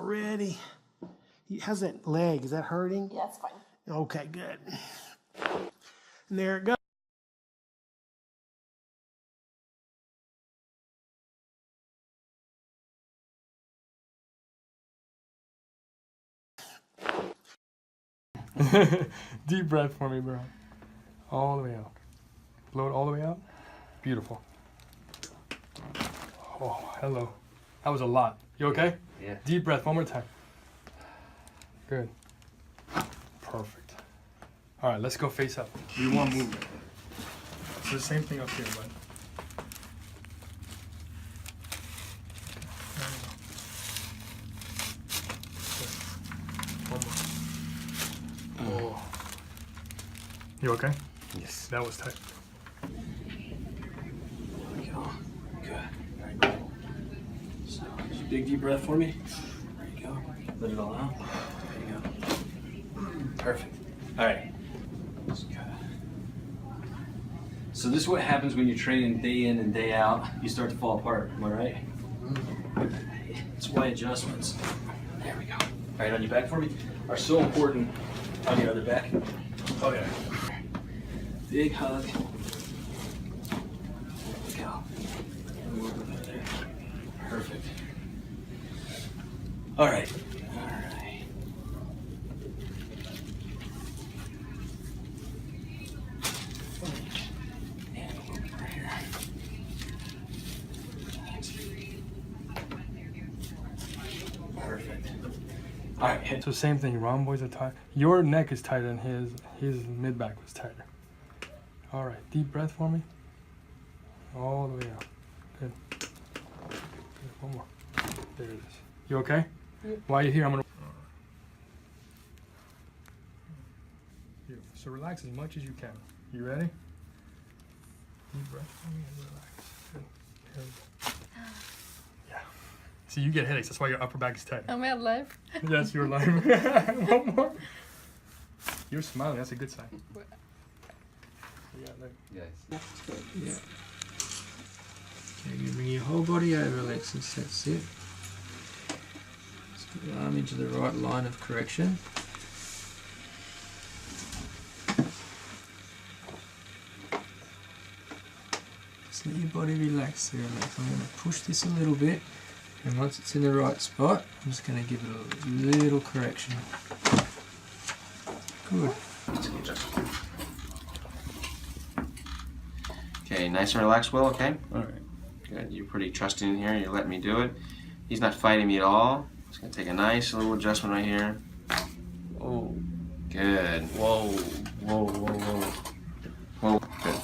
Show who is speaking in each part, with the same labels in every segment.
Speaker 1: already. How's that leg? Is that hurting?
Speaker 2: Yeah, it's fine.
Speaker 1: Okay, good. And there it goes.
Speaker 3: Deep breath for me, bro. All the way out. Blow it all the way out. Beautiful. Oh, hello. That was a lot. You okay?
Speaker 4: Yeah.
Speaker 3: Deep breath, one more time. Good. Perfect. All right, let's go face up. We want movement. It's the same thing up here, bud. One more. Oh. You okay?
Speaker 4: Yes.
Speaker 3: That was tight.
Speaker 4: There we go. Good. Very cool. So, just a big deep breath for me. There you go. Let it all out. There you go. Perfect. All right. Good. So this is what happens when you're training day in and day out. You start to fall apart. Am I right? That's why adjustments. There we go. All right, on your back for me are so important. On your other back. Oh yeah. Big hug. There we go. There. Perfect. All right. All right. And a little bit right here. Perfect. All right.
Speaker 3: So same thing. Ron boys are tight. Your neck is tighter than his mid back was tighter. All right, deep breath for me. All the way out. Good. One more. There it is. You okay?
Speaker 2: Yep.
Speaker 3: While you're here, I'm gonna. Beautiful. So relax as much as you can. You ready? Deep breath for me and relax. Good. Here we go. Yeah. See, you get headaches. That's why your upper back is tight.
Speaker 2: I'm at life.
Speaker 3: Yes, you're lying. One more. You're smiling. That's a good sign. Yeah, look.
Speaker 4: Yes.
Speaker 5: Yeah. Okay, you bring your whole body over, Alexis. That's it. Let's put your arm into the right line of correction. Just let your body relax there, Alex. I'm going to push this a little bit, and once it's in the right spot, I'm just going to give it a little correction. Good.
Speaker 6: Okay, nice and relaxed, Will, okay?
Speaker 4: All right.
Speaker 6: Good, you're pretty trusting in here, you're letting me do it. He's not fighting me at all. Just gonna take a nice little adjustment right here. Oh, good. Whoa, whoa, whoa, whoa. Whoa, good.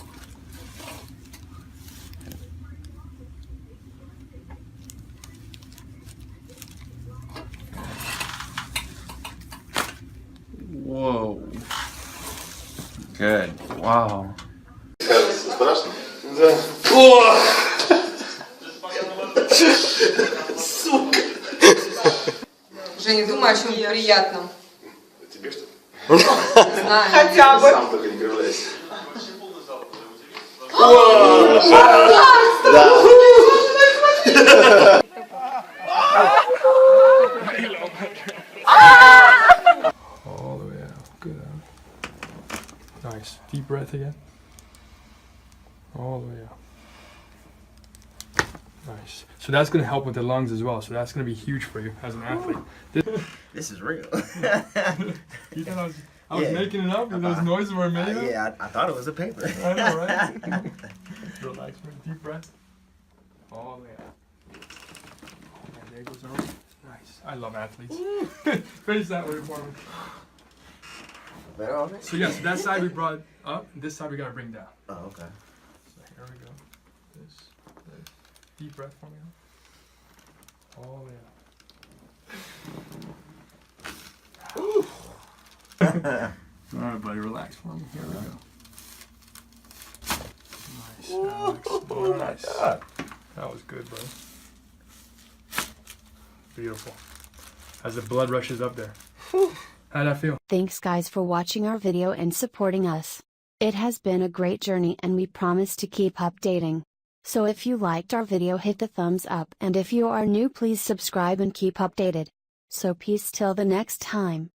Speaker 6: Whoa. Good, wow.
Speaker 7: Страшно? Да. О! Сука!
Speaker 8: Женя, думай о чем приятном.
Speaker 7: Тебе что ли?
Speaker 8: Знаю.
Speaker 2: Хотя бы.
Speaker 7: Сам только не кривляйся.
Speaker 3: All the way out. Good. Nice. Deep breath again. All the way out. Nice. So that's going to help with the lungs as well. So that's going to be huge for you as an athlete.
Speaker 4: This is real.
Speaker 3: You thought I was making it up and those noises were made up?
Speaker 4: Yeah, I thought it was a paper.
Speaker 3: I know, right? Relax, deep breath. All the way out. And there goes over. Nice. I love athletes. Face that way for me.
Speaker 4: Better already?
Speaker 3: So yes, that side we brought up, and this side we got to bring down.
Speaker 4: Oh, okay.
Speaker 3: So here we go. This. Deep breath for me. All the way out. All right, buddy, relax for me. Here we go. Nice. Alex. Oh, nice. That was good, bro. Beautiful. As the blood rushes up there. How'd that feel?
Speaker 9: Thanks guys for watching our video and supporting us. It has been a great journey and we promise to keep updating. So if you liked our video, hit the thumbs up, and if you are new, please subscribe and keep updated. So peace till the next time.